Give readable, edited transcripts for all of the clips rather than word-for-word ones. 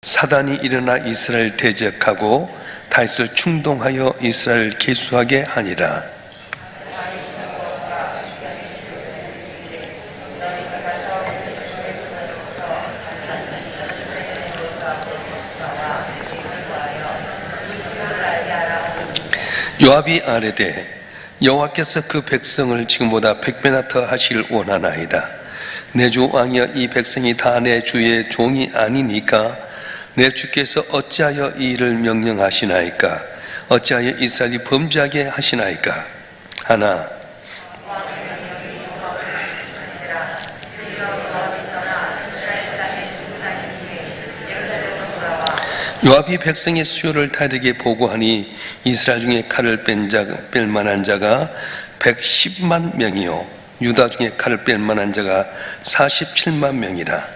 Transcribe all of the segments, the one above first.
사단이 일어나 이스라엘 대적하고 다윗을 충동하여 이스라엘 계수하게 하니라. 요압이 아뢰되 여호와께서 그 백성을 지금보다 100배나 더 하시길 원하나이다. 내 주 왕이여, 이 백성이 다 내 주의 종이 아니니까 내 주께서 어찌하여 이 일을 명령하시나이까? 어찌하여 이스라엘이 범죄하게 하시나이까? 하나, 요압이 백성의 수요를 다윗에게 보고하니 이스라엘 중에 칼을 뺄 만한 자가 110만 명이요 유다 중에 칼을 뺄 만한 자가 47만 명이라.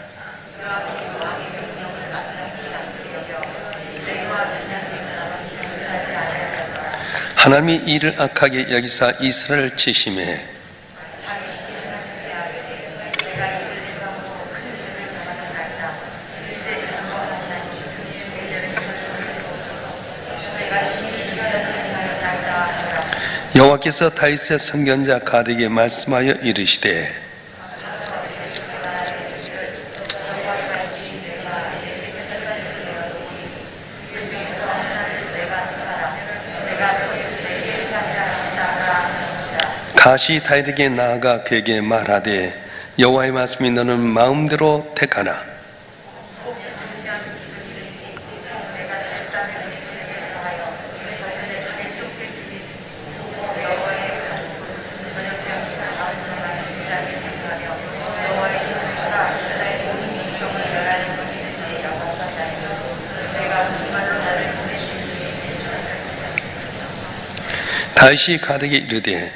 하나님이 이를 악하게 여기사 이스라엘을 치심해 여호와께서 다윗의 선견자 가드에게 말씀하여 이르시되 다시 다윗에게 나아가 그에게 말하되 여호와의 말씀이 너는 마음대로 택하나 다윗이 가드에게 이르되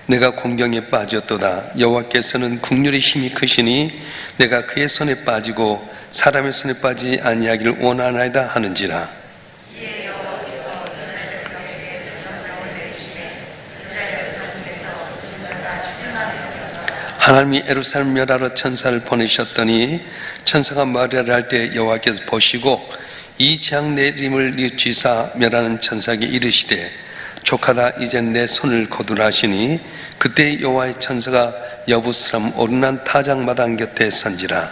내가 공경에 빠졌도다. 여호와께서는 국률의 힘이 크시니 내가 그의 손에 빠지고 사람의 손에 빠지지 아니하기를 원하나이다 하는지라. 하나님이 예루살렘 멸하러 천사를 보내셨더니 천사가 말을 할 때 여호와께서 보시고 이 재앙 내림을 뉘우치사 멸하는 천사에게 이르시되 족하다, 이제 내 손을 거두라 하시니 그때 여호와의 천사가 여부스람 오르난 타작마당 곁에 선지라.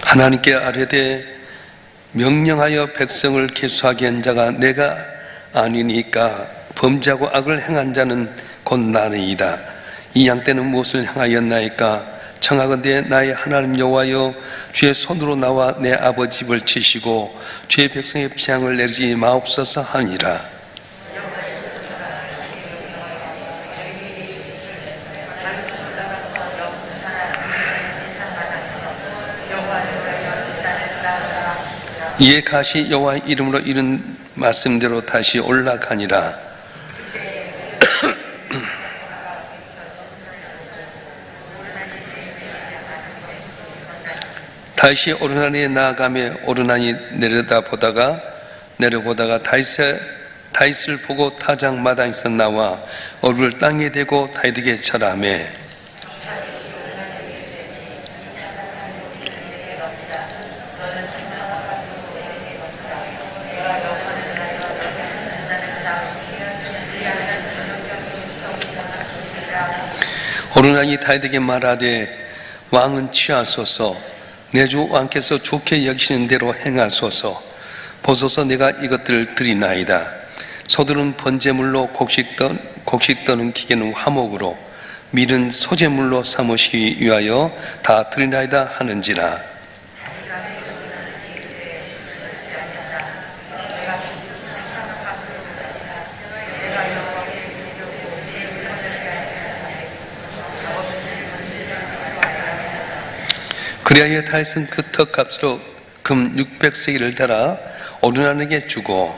하나님께 아뢰되 명령하여 백성을 계수하게 한 자가 내가 아니니까 범죄하고 악을 행한 자는 곧 나니이다. 이 양 때는 무엇을 행하였나이까? 청하건대 나의 하나님 여호와여, 주의 손으로 나와 내 아버지 집을 치시고 주의 백성의 재앙을 내리지 마옵소서 하니라. 이에 갓이 여호와의 이름으로 이른 말씀대로 다시 올라가니라. 다윗이 오르나니에 나아가며 오르나니 내려보다가 다윗을 보고 타작마당에서 나와 얼굴을 땅에 대고 다윗에게 절하며 오르나니 다윗에게 말하되 왕은 취하소서, 내 주 왕께서 좋게 여기시는 대로 행하소서. 보소서, 내가 이것들을 드리나이다. 소들은 번제물로, 곡식 떠는 기계는 화목으로, 밀은 소제물로 삼으시기 위하여 다 드리나이다 하는지라. 그리하여 다윗은 그 턱값으로 금 600세겔을 달아 오르나니에게 주고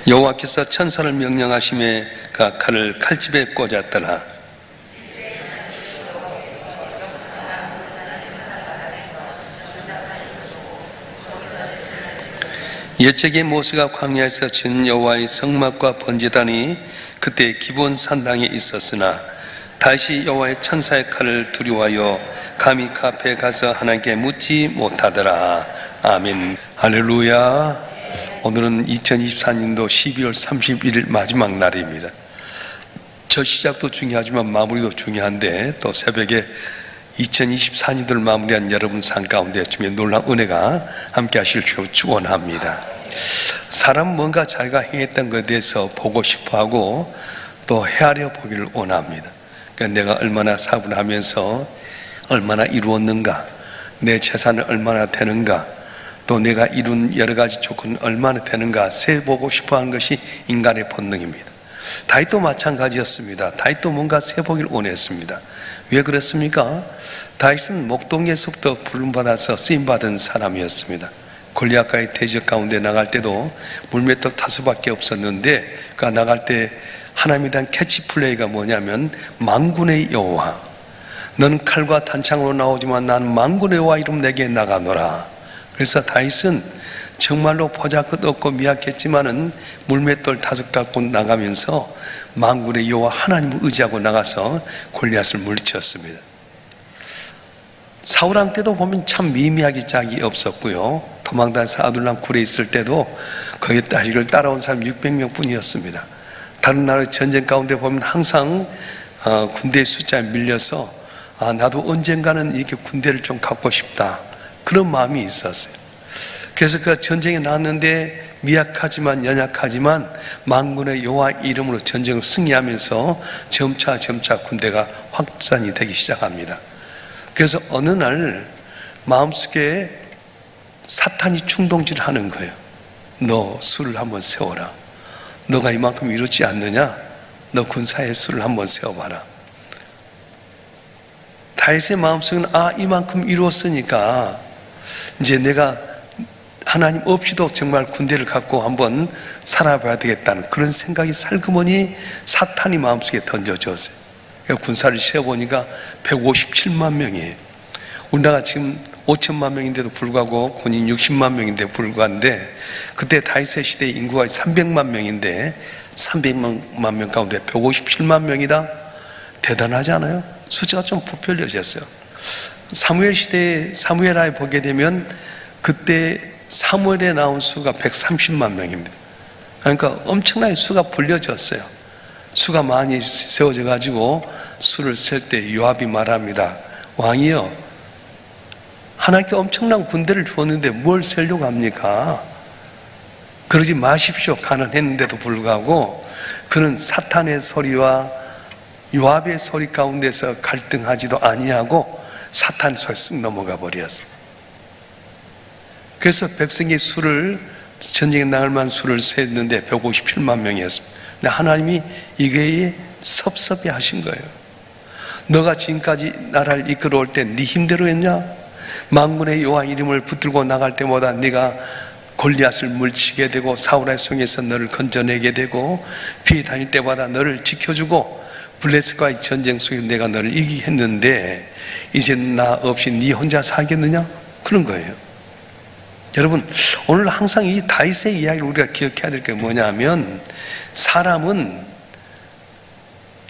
여호와께서 천사를 명령하심에 그 칼을 칼집에 꽂았더라. 옛적에 모세가 광야에서 진 여호와의 성막과 번제단이 그때 기본 산당에 있었으나 다시 여호와의 천사의 칼을 두려워하여 감히 그 앞에 가서 하나님께 묻지 못하더라. 아멘. 할렐루야. 오늘은 2024년도 12월 31일 마지막 날입니다. 저 시작도 중요하지만 마무리도 중요한데, 또 새벽에 2024년도를 마무리한 여러분 삶 가운데 주님의 놀라운 은혜가 함께 하실 줄 축원합니다. 사람 뭔가 자기가 행했던 것에 대해서 보고 싶어하고 또 헤아려 보기를 원합니다. 그러니까 내가 얼마나 사업을 하면서 얼마나 이루었는가, 내 재산은 얼마나 되는가, 또 내가 이룬 여러 가지 조건은 얼마나 되는가 세보고 싶어하는 것이 인간의 본능입니다. 다윗도 마찬가지였습니다. 다윗도 뭔가 세보기를 원했습니다. 왜 그랬습니까? 다윗은 목동에서부터 부름받아서 쓰임받은 사람이었습니다. 골리앗과의 대적 가운데 나갈 때도 물맷돌 5밖에 없었는데, 그 나갈 때 하나님에 대한 캐치플레이가 뭐냐면 만군의 여호와, 너는 칼과 단창으로 나오지만 나는 만군의 여호와 이름 내게 나가노라. 그래서 다윗은 정말로 보잘것없고 미약했지만은 물맷돌 5 갖고 나가면서 만군의 여호와 하나님을 의지하고 나가서 골리앗을 물리쳤습니다. 사울왕 때도 보면 참 미미하게 짝이 없었고요. 도망다니면서 아둘람 굴에 있을 때도 거기 자기를 따라온 사람 600명 뿐이었습니다. 다른 나라의 전쟁 가운데 보면 항상 군대의 숫자에 밀려서 나도 언젠가는 이렇게 군대를 좀 갖고 싶다, 그런 마음이 있었어요. 그래서 그 전쟁에 나왔는데 미약하지만 연약하지만 만군의 여호와 이름으로 전쟁을 승리하면서 점차 군대가 확산이 되기 시작합니다. 그래서 어느 날 마음속에 사탄이 충동질하는 거예요. 너 수를 한번 세워라. 너가 이만큼 이루지 않느냐? 너 군사의 수를 한번 세워봐라. 다윗의 마음속에는 이만큼 이루었으니까 이제 내가 하나님 없이도 정말 군대를 갖고 한번 살아봐야 되겠다는 그런 생각이 살그머니 사탄이 마음속에 던져졌어요. 군사를 세어보니까 157만 명이에요. 우리나라가 지금 5천만 명인데도 불구하고 군인 60만 명인데 불구한데, 그때 다윗의 시대의 인구가 300만 명인데 300만 명 가운데 157만 명이다? 대단하지 않아요? 숫자가 좀 부풀려졌어요. 사무엘 시대에 사무엘하에 보게 되면 그때 사무엘에 나온 수가 130만 명입니다. 그러니까 엄청나게 수가 불려졌어요. 수가 많이 세워져 가지고 수를 셀 때 요압이 말합니다. 왕이여, 하나님께 엄청난 군대를 주었는데 뭘 세려고 합니까? 그러지 마십시오. 가난했는데도 불구하고 그는 사탄의 소리와 요압의 소리 가운데서 갈등하지도 아니하고 사탄의 소리에 쓱 넘어가 버렸어요. 그래서 백성의 수를, 전쟁에 나갈 만한 수를 셌는데 157만 명이었습니다. 근데 하나님이 이게 섭섭해 하신 거예요. 너가 지금까지 나라를 이끌어올 때 네 힘대로 했냐? 만군의 여호와 이름을 붙들고 나갈 때마다 네가 골리앗을 물리치게 되고 사울의 성에서 너를 건져내게 되고 피해 다닐 때마다 너를 지켜주고 블레셋과의 전쟁 속에 내가 너를 이기게 했는데 이제 나 없이 네 혼자 살겠느냐? 그런 거예요. 여러분, 오늘 항상 이 다윗의 이야기를 우리가 기억해야 될 게 뭐냐면, 사람은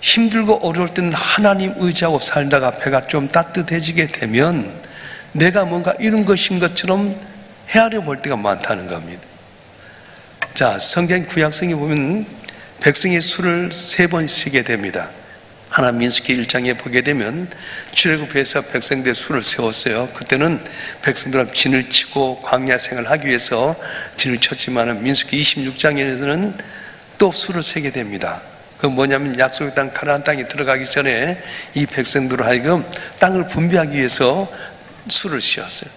힘들고 어려울 때는 하나님 의지하고 살다가 배가 좀 따뜻해지게 되면 내가 뭔가 이룬 것인 것처럼 헤아려 볼 때가 많다는 겁니다. 자, 성경 구약성에 보면 백성의 수를 3번 세게 됩니다. 하나 민수기 1장에 보게 되면 출애굽해서 백성들 수를 세웠어요. 그때는 백성들은 진을 치고 광야 생활을 하기 위해서 진을 쳤지만 민수기 26장에서는 또 수를 세게 됩니다. 그 뭐냐면 약속의 땅 가나안 땅에 들어가기 전에 이 백성들을 하여금 땅을 분배하기 위해서 수를 세웠어요.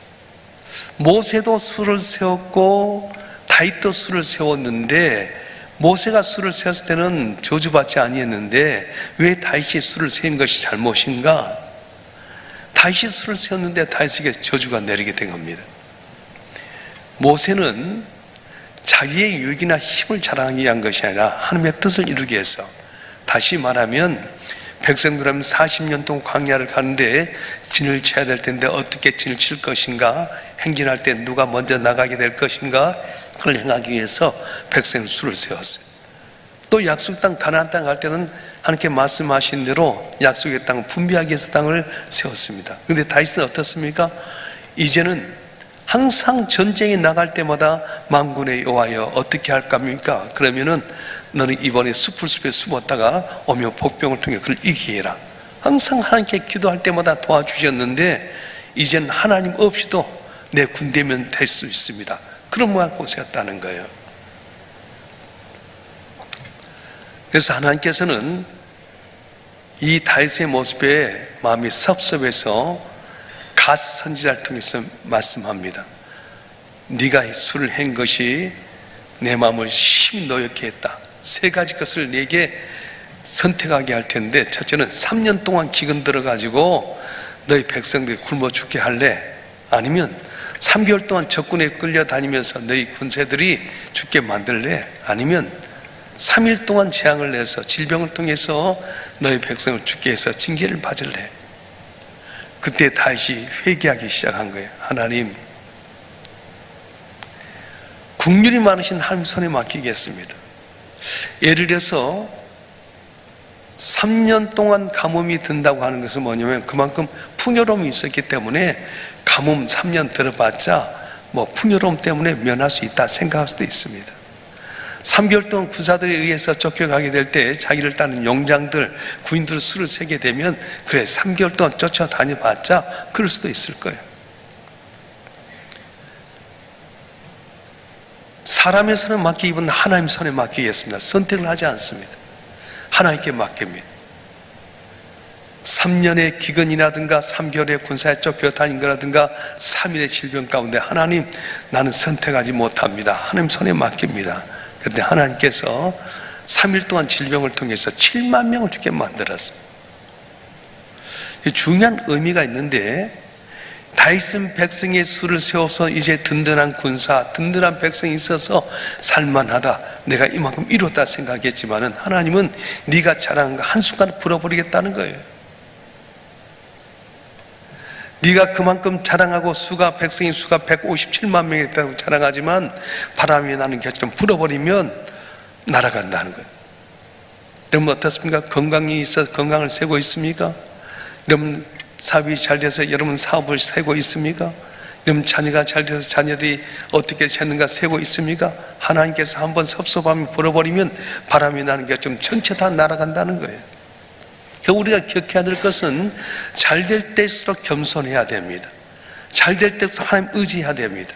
모세도 수를 세웠고 다윗도 수를 세웠는데, 모세가 수를 세웠을 때는 저주받지 아니했는데 왜 다윗이 수를 세운 것이 잘못인가? 다윗이 수를 세웠는데 다윗에게 저주가 내리게 된 겁니다. 모세는 자기의 유익이나 힘을 자랑하기 위한 것이 아니라 하나님의 뜻을 이루기 위해서. 다시 말하면 백성들은 40년 동안 광야를 가는데 진을 쳐야 될 텐데 어떻게 진을 칠 것인가, 행진할 때 누가 먼저 나가게 될 것인가, 그걸 행하기 위해서 백성은 수를 세웠어요. 또 약속의 땅 가나안 땅 갈 때는 하나님께 말씀하신 대로 약속의 땅을 분비하기 위해서 땅을 세웠습니다. 그런데 다윗은 어떻습니까? 이제는 항상 전쟁에 나갈 때마다 만군의 여호와여 어떻게 할 겁니까? 그러면은 너는 이번에 숲에 숨었다가 오면 복병을 통해 그를 이기게 해라. 항상 하나님께 기도할 때마다 도와주셨는데 이젠 하나님 없이도 내 군대면 될 수 있습니다. 그런 마음을 보셨다는 거예요. 그래서 하나님께서는 이 다윗의 모습에 마음이 섭섭해서 갓 선지자를 통해서 말씀합니다. 네가 술을 행 것이 내 마음을 심히 노엽게 했다. 세 가지 것을 내게 선택하게 할 텐데, 첫째는 3년 동안 기근 들어가지고 너희 백성들이 굶어 죽게 할래? 아니면 3개월 동안 적군에 끌려다니면서 너희 군세들이 죽게 만들래? 아니면 3일 동안 재앙을 내서 질병을 통해서 너희 백성을 죽게 해서 징계를 받을래? 그때 다시 회개하기 시작한 거예요. 하나님, 국률이 많으신 하나님 손에 맡기겠습니다. 예를 들어서 3년 동안 가뭄이 든다고 하는 것은 뭐냐면 그만큼 풍요로움이 있었기 때문에 가뭄 3년 들어봤자 뭐 풍요로움 때문에 면할 수 있다 생각할 수도 있습니다. 3개월 동안 군사들에 의해서 쫓겨가게 될 때 자기를 따르는 용장들, 구인들 수를 세게 되면 그래 3개월 동안 쫓아다녀봤자 그럴 수도 있을 거예요. 사람의 손에 맡기기보다는 하나님 손에 맡기겠습니다. 선택을 하지 않습니다. 하나님께 맡깁니다. 3년의 기근이라든가 3개월의 군사에 쫓겨다닌 거라든가 3일의 질병 가운데 하나님, 나는 선택하지 못합니다. 하나님 손에 맡깁니다. 그런데 하나님께서 3일 동안 질병을 통해서 7만 명을 죽게 만들었어요. 중요한 의미가 있는데, 다윗은 백성의 수를 세워서 이제 든든한 군사, 든든한 백성이 있어서 살만하다, 내가 이만큼 이뤘다 생각했지만은 하나님은 네가 자랑한 거 한순간에 풀어버리겠다는 거예요. 네가 그만큼 자랑하고 백성의 수가 157만 명이 있다고 자랑하지만 바람이 나는 것처럼 불어버리면 날아간다는 거예요. 여러분 어떻습니까? 건강이 있어서 건강을 세고 있습니까? 여러분 사업이 잘 돼서 여러분 사업을 세고 있습니까? 여러분 자녀가 잘 돼서 자녀들이 어떻게 됐는가 세고 있습니까? 하나님께서 한번 섭섭함이 불어버리면 바람이 나는 것처럼 전체 다 날아간다는 거예요. 우리가 기억해야 될 것은 잘 될 때일수록 겸손해야 됩니다. 잘 될 때부터 하나님 의지해야 됩니다.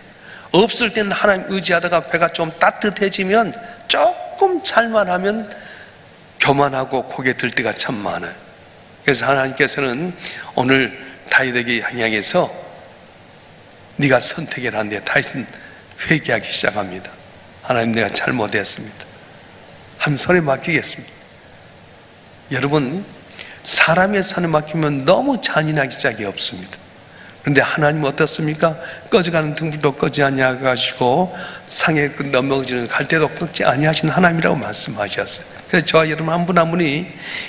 없을 때는 하나님 의지하다가 배가 좀 따뜻해지면 조금 살만하면 교만하고 고개 들 때가 참 많아요. 그래서 하나님께서는 오늘 다윗에게 향해서 네가 선택해라 하는데 다윗은 회개하기 시작합니다. 하나님, 내가 잘못했습니다. 한 손에 맡기겠습니다. 여러분, 사람의 손에 맡기면 너무 잔인하기 짝이 없습니다. 그런데 하나님은 어떻습니까? 꺼져가는 등불도 꺼지 아니하시고 상에 넘어지는 갈대도 꺾지 아니하신 하나님이라고 말씀하셨어요. 그래서 저와 여러분 한 분 한 분이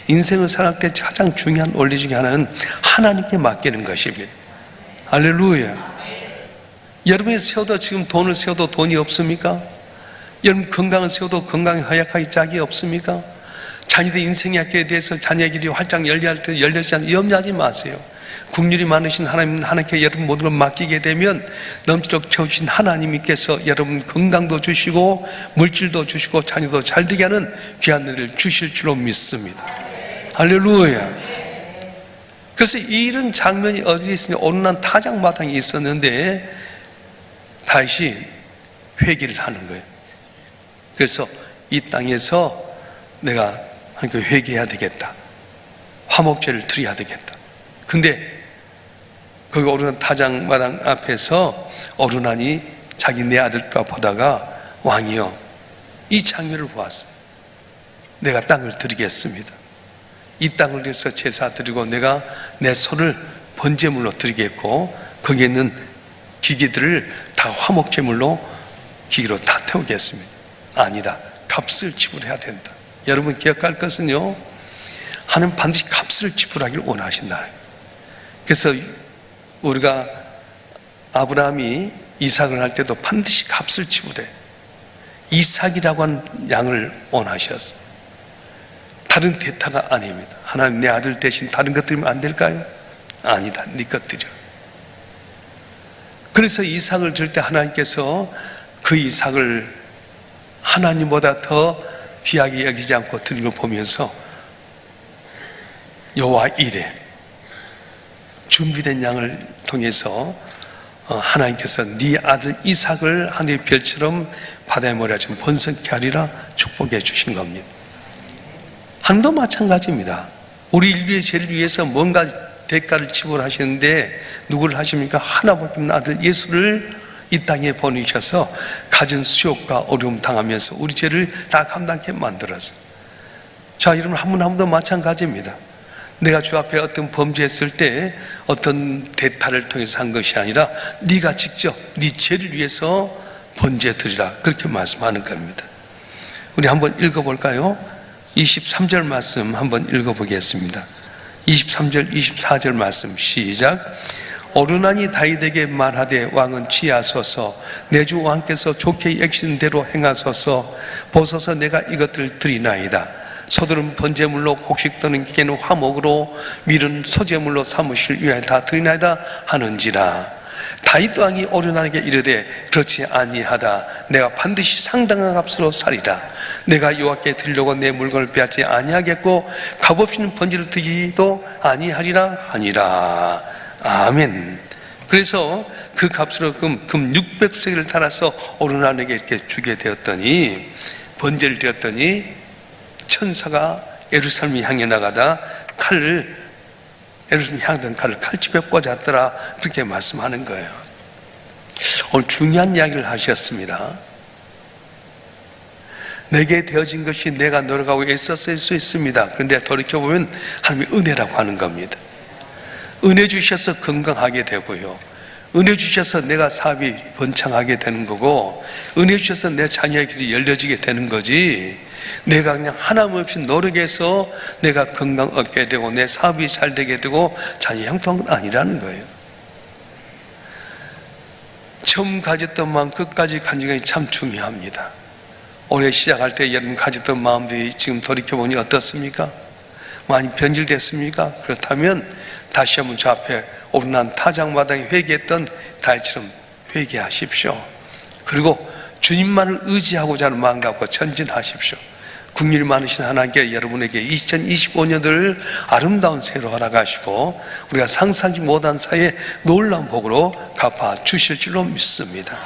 인생을 살아갈 때 가장 중요한 원리 중에 하나는 하나님께 맡기는 것입니다. 할렐루야. 여러분이 세워도 지금 돈을 세워도 돈이 없습니까? 여러분 건강을 세워도 건강이 허약하기 짝이 없습니까? 자녀들 인생의 학교에 대해서 자녀의 길이 활짝 열려야 할 때 열려지지 않는 염려하지 마세요. 국률이 많으신 하나님께 여러분 모든 걸 맡기게 되면 넘치도록 채우신 하나님께서 여러분 건강도 주시고 물질도 주시고 자녀도 잘 되게 하는 귀한 일을 주실 줄로 믿습니다. 할렐루야. 그래서 이런 장면이 어디에 있으냐, 어느 날 타작마당에 있었는데 다시 회개를 하는 거예요. 그래서 이 땅에서 내가 하나님께 회개해야 되겠다, 화목제를 드려야 되겠다. 근데 거기 어른한 타작마당 앞에서 어른하니 자기 내 아들과 보다가 왕이여, 이 장면을 보았어요. 내가 땅을 드리겠습니다. 이 땅을 위해서 제사 드리고 내가 내 소를 번제물로 드리겠고 거기에 있는 기기들을 다 화목제물로 기계로 다 태우겠습니다. 아니다. 값을 지불해야 된다. 여러분 기억할 것은요, 하나님 반드시 값을 지불하기를 원하신다. 그래서 우리가 아브라함이 이삭을 할 때도 반드시 값을 지불해. 이삭이라고 하는 양을 원하셨어요. 다른 대타가 아닙니다. 하나님 내 아들 대신 다른 것 드리면 안 될까요? 아니다. 네 것 드려. 그래서 이삭을 줄 때 하나님께서 그 이삭을 하나님보다 더 귀하게 여기지 않고 드리는 걸 보면서 여호와 이레 준비된 양을 통해서 하나님께서 네 아들 이삭을 하늘의 별처럼 바다의 모래처럼 번성케 하리라 축복해 주신 겁니다. 하나님도 마찬가지입니다. 우리 인류의 죄를 위해서 뭔가 대가를 지불하시는데 누구를 하십니까? 하나밖에 없는 아들 예수를 이 땅에 보내셔서 갖은 수욕과 어려움 당하면서 우리 죄를 다 감당케 만들었어요. 자, 여러분 한 분 한 분도 마찬가지입니다. 내가 주 앞에 어떤 범죄했을 때 어떤 대타를 통해서 한 것이 아니라 네가 직접 네 죄를 위해서 번제 드리라, 그렇게 말씀하는 겁니다. 우리 한번 읽어볼까요? 23절 말씀 한번 읽어보겠습니다. 23절 24절 말씀 시작. 어루나니 다윗에게 말하되 왕은 취하소서, 내 주 왕께서 좋게 여기신 대로 행하소서. 보소서 내가 이것들 드리나이다. 소들은 번제물로, 곡식 떠는 기계는 화목으로, 밀은 소제물로 삼으실 위하여 다 드리나이다 하는지라. 다윗 왕이 어루나니에게 이르되 그렇지 아니하다. 내가 반드시 상당한 값으로 사리라. 내가 여호와께 드리려고 내 물건을 빼앗지 아니하겠고 값없이는 번제를 드리기도 아니하리라 하니라. 아멘. 그래서 그 값으로 금 600세겔을 달아서 어루나니에게 이렇게 주게 되었더니, 번제를 드렸더니 천사가 예루살렘을 향해 나가다 예루살렘 향하던 칼을 칼집에 꽂았더라, 그렇게 말씀하는 거예요. 오늘 중요한 이야기를 하셨습니다. 내게 되어진 것이 내가 노력하고 애썼을 수 있습니다. 그런데 돌이켜보면 하나님의 은혜라고 하는 겁니다. 은혜 주셔서 건강하게 되고요, 은혜 주셔서 내가 사업이 번창하게 되는 거고, 은혜 주셔서 내 자녀의 길이 열려지게 되는 거지, 내가 그냥 하나님 없이 노력해서 내가 건강 얻게 되고 내 사업이 잘 되게 되고 자녀 형통한 건 아니라는 거예요. 처음 가졌던 마음 끝까지 가진 것이 참 중요합니다. 올해 시작할 때 여러분 가졌던 마음들이 지금 돌이켜보니 어떻습니까? 많이 변질됐습니까? 그렇다면 다시 한번 저 앞에 오르난 타작마당에 회개했던 다윗처럼 회개하십시오. 그리고 주님만을 의지하고자 하는 마음 갖고 전진하십시오. 국률이 많으신 하나님께 여러분에게 2025년을 아름다운 새로 허락하시고 우리가 상상하지 못한 사이에 놀라운 복으로 갚아 주실 줄로 믿습니다.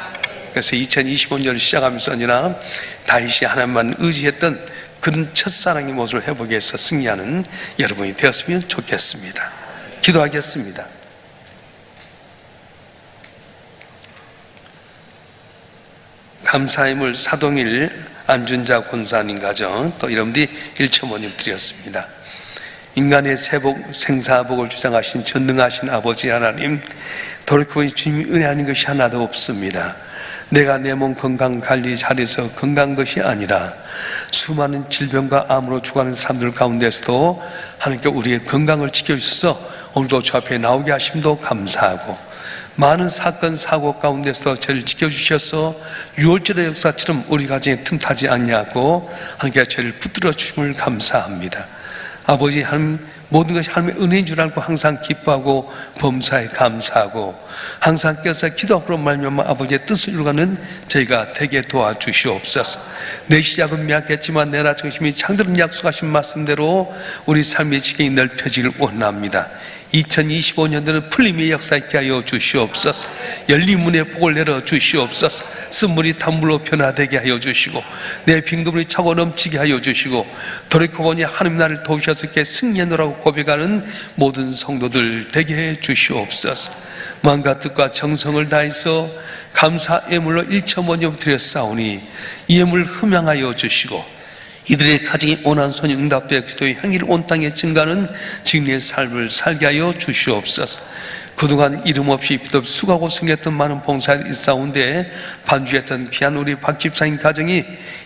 그래서 2025년을 시작하면서 언제나 다윗이 하나님만 의지했던 그런 첫사랑의 모습을 회복해 위해서 승리하는 여러분이 되었으면 좋겠습니다. 기도하겠습니다. 감사임을 사동일 안준자 권사님 가정, 또 여러분들이 일처모님 드렸습니다. 인간의 생사복을 주장하신 전능하신 아버지 하나님, 돌이켜보니 주님이 은혜하는 것이 하나도 없습니다. 내가 내 몸 건강 관리 잘해서 건강한 것이 아니라 수많은 질병과 암으로 죽어가는 사람들 가운데서도 하나님께 우리의 건강을 지켜주셔서 오늘도 주 앞에 나오게 하심도 감사하고, 많은 사건 사고 가운데서 저를 지켜주셔서 6월절의 역사처럼 우리 가정에 틈타지 않냐고 하나님께 저를 붙들어 주심을 감사합니다. 아버지 하나님, 모든 것이 하나님의 은혜인 줄 알고 항상 기뻐하고 범사에 감사하고 항상 껴서 기도함으로 말미암아 아버지의 뜻을 이루가는 저희가 되게 도와주시옵소서. 내 시작은 미약했지만 내 나중심이 창들은 약속하신 말씀대로 우리 삶의 지경이 넓혀지길 원합니다. 2025년도는 풀림의 역사 있게 하여 주시옵소서. 열린 문의 복을 내려 주시옵소서. 쓴물이 단물로 변화되게 하여 주시고 내 빈금을 차고 넘치게 하여 주시고 돌이켜보니 하나님 나를 도우셔서 이렇게 승리하노라고 고백하는 모든 성도들 되게 해 주시옵소서. 마음과 뜻과 정성을 다해서 감사 예물로 일처모님 드렸사오니 이 예물 흠양하여 주시고 이들의 가정이 온한 손이 응답되어 기도의 향기를 온 땅에 증가하는 진리의 삶을 살게 하여 주시옵소서. 그동안 이름 없이 비덥 수고하고 생겼던 많은 봉사들이 있사온데 반주했던 귀한 우리 박 집사님 가정이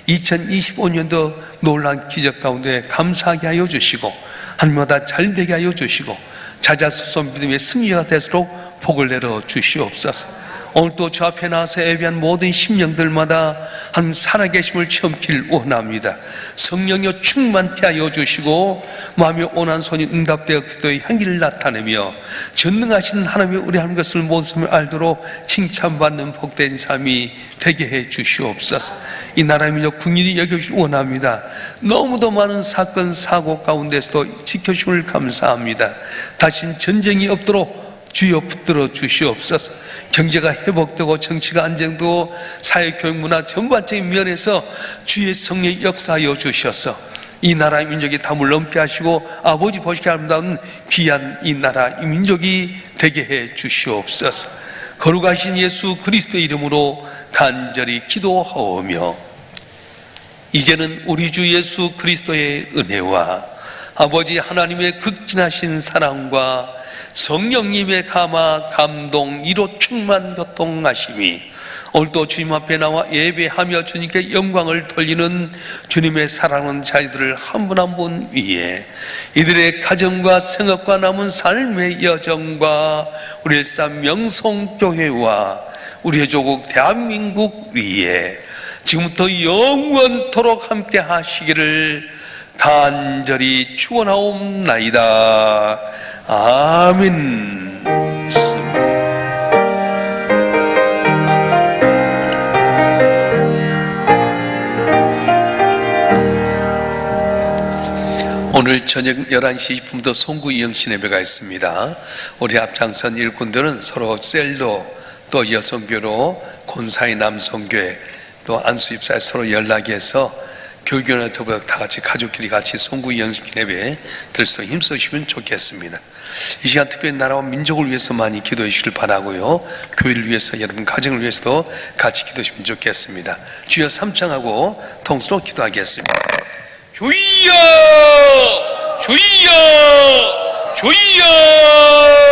2025년도 놀라운 기적 가운데 감사하게 하여 주시고 하나님마다 잘 되게 하여 주시고 자자소서 믿음의 승리가 되도록 복을 내려 주시옵소서. 오늘도 주 앞에 나와서 예배한 모든 심령들마다 하나님 살아계심을 체험길 원합니다. 성령여 충만케 하여 주시고 마음의 온한 손이 응답되어 기도의 향기를 나타내며 전능하신 하나님의 우리 하나님 것을 모습을 알도록 칭찬받는 복된 삶이 되게 해 주시옵소서. 이 나라 민족 국민이 여겨주시기 원합니다. 너무도 많은 사건 사고 가운데서도 지켜주심을 감사합니다. 다신 전쟁이 없도록 주여 붙들어 주시옵소서. 경제가 회복되고 정치가 안정되고 사회 교육 문화 전반적인 면에서 주의 성령 역사하여 주셔서 이 나라 민족이 담을 넘게 하시고 아버지 보시게 아름다운 귀한 이 나라 이 민족이 되게 해 주시옵소서. 거룩하신 예수 그리스도의 이름으로 간절히 기도하오며 이제는 우리 주 예수 그리스도의 은혜와 아버지 하나님의 극진하신 사랑과 성령님의 감화, 감동, 이로 충만 교통하심이 오늘도 주님 앞에 나와 예배하며 주님께 영광을 돌리는 주님의 사랑하는 자들을 한 분 한 분 위에 이들의 가정과 생업과 남은 삶의 여정과 우리 일산 명성교회와 우리의 조국 대한민국 위에 지금부터 영원토록 함께 하시기를 간절히 축원하옵나이다. 아멘. 오늘 저녁 11시 20분부터 송구 이영신 예배가 있습니다. 우리 앞장선 일꾼들은 서로 셀로 또 여성교로 곤사이 남성교회 또 안수입사에 서로 연락해서 교육위원회 더불어 다 같이 가족끼리 같이 송구 이영신 예배에 들서 힘쓰시면 좋겠습니다. 이 시간 특별히 나라와 민족을 위해서 많이 기도해 주시길 바라고요. 교회를 위해서 여러분 가정을 위해서도 같이 기도하시면 좋겠습니다. 주여 삼창하고 통수로 기도하겠습니다. 주여 주여 주여